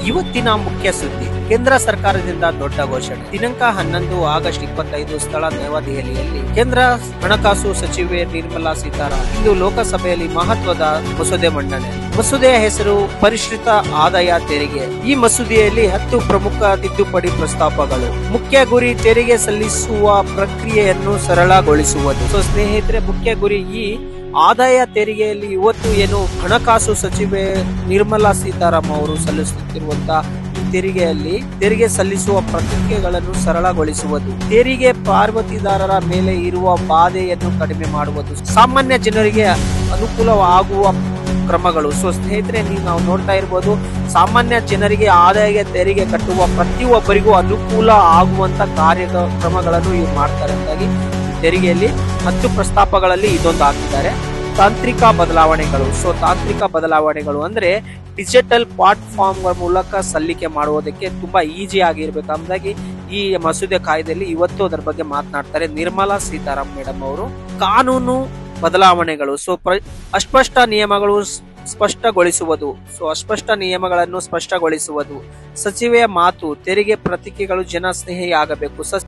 ಇವತ್ತಿನ ಮುಖ್ಯ ಸುದ್ದಿ. ಕೇಂದ್ರ ಸರ್ಕಾರದಿಂದ ದೊಡ್ಡ ಘೋಷಣೆ. ದಿನಾಂಕ 11 ಆಗಸ್ಟ್ 25, ಸ್ಥಳ ನವದೆಹಲಿಯಲ್ಲಿ. ಕೇಂದ್ರ ಹಣಕಾಸು ಸಚಿವೆ ನಿರ್ಮಲಾ ಸೀತಾರಾಮನ್ ಇಂದು ಲೋಕಸಭೆಯಲ್ಲಿ ಮಹತ್ವದ ಮಸೂದೆ ಮಂಡನೆ. ಮಸೂದೆಯ ಹೆಸರು ಪರಿಷ್ಕೃತ ಆದಾಯ ತೆರಿಗೆ. ಈ ಮಸೂದೆಯಲ್ಲಿ 10 ಪ್ರಮುಖ ತಿದ್ದುಪಡಿ ಪ್ರಸ್ತಾಪಗಳು. ಮುಖ್ಯ ಗುರಿ ತೆರಿಗೆ ಸಲ್ಲಿಸುವ ಪ್ರಕ್ರಿಯೆಯನ್ನು ಸರಳಗೊಳಿಸುವುದು. ಸೊ ಸ್ನೇಹಿತರೆ, ಮುಖ್ಯ ಗುರಿ ಈ ಆದಾಯ ತೆರಿಗೆಯಲ್ಲಿ ಇವತ್ತು ಏನು ಹಣಕಾಸು ಸಚಿವೆ ನಿರ್ಮಲಾ ಸೀತಾರಾಮನ್ ಅವರು ಸಲ್ಲಿಸುತ್ತಿರುವಂತಹ ತೆರಿಗೆ ಸಲ್ಲಿಸುವ ಪ್ರಕ್ರಿಯೆಗಳನ್ನು ಸರಳಗೊಳಿಸುವುದು, ತೆರಿಗೆ ಪಾವತಿದಾರರ ಮೇಲೆ ಇರುವ ಬಾಧೆಯನ್ನು ಕಡಿಮೆ ಮಾಡುವುದು, ಸಾಮಾನ್ಯ ಜನರಿಗೆ ಅನುಕೂಲವಾಗುವ ಕ್ರಮಗಳು. ಸೊ ಸ್ನೇಹಿತರೆ, ನಾವು ನೋಡ್ತಾ ಇರ್ಬೋದು, ಸಾಮಾನ್ಯ ಜನರಿಗೆ ಆದಾಯ ತೆರಿಗೆ ಕಟ್ಟುವ ಪ್ರತಿಯೊಬ್ಬರಿಗೂ ಅನುಕೂಲ ಆಗುವಂತ ಕಾರ್ಯಕ್ರಮಗಳನ್ನು ಇವ್ರು ಮಾಡ್ತಾರೆ. ಅಂತಾಗಿ ತೆರಿಗೆಯಲ್ಲಿ 10 ಪ್ರಸ್ತಾಪಗಳಲ್ಲಿ ಇದೊಂದು ಹಾಕಿದ್ದಾರೆ. ತಾಂತ್ರಿಕ ಬದಲಾವಣೆಗಳು. ಸೊ ತಾಂತ್ರಿಕ ಬದಲಾವಣೆಗಳು ಅಂದ್ರೆ ಡಿಜಿಟಲ್ ಪ್ಲಾಟ್ಫಾರ್ಮ್ ಮೂಲಕ ಸಲ್ಲಿಕೆ ಮಾಡುವುದಕ್ಕೆ ತುಂಬಾ ಈಜಿ ಆಗಿರ್ಬೇಕಂದಾಗಿ ಈ ಮಸೂದೆ ಕಾಯ್ದೆಯಲ್ಲಿ ಇವತ್ತು ಅದರ ಬಗ್ಗೆ ಮಾತನಾಡ್ತಾರೆ ನಿರ್ಮಲಾ ಸೀತಾರಾಮನ್ ಮೇಡಮ್ ಅವರು. ಕಾನೂನು ಬದಲಾವಣೆಗಳು. ಸೊ ಅಸ್ಪಷ್ಟ ನಿಯಮಗಳು ಸ್ಪಷ್ಟಗೊಳಿಸುವುದು. ಸೊ ಅಸ್ಪಷ್ಟ ನಿಯಮಗಳನ್ನು ಸ್ಪಷ್ಟಗೊಳಿಸುವುದು. ಸಚಿವೆಯ ಮಾತು, ತೆರಿಗೆ ಪ್ರತಿಕೆಗಳು ಜನಸ್ನೇಹಿ ಆಗಬೇಕು.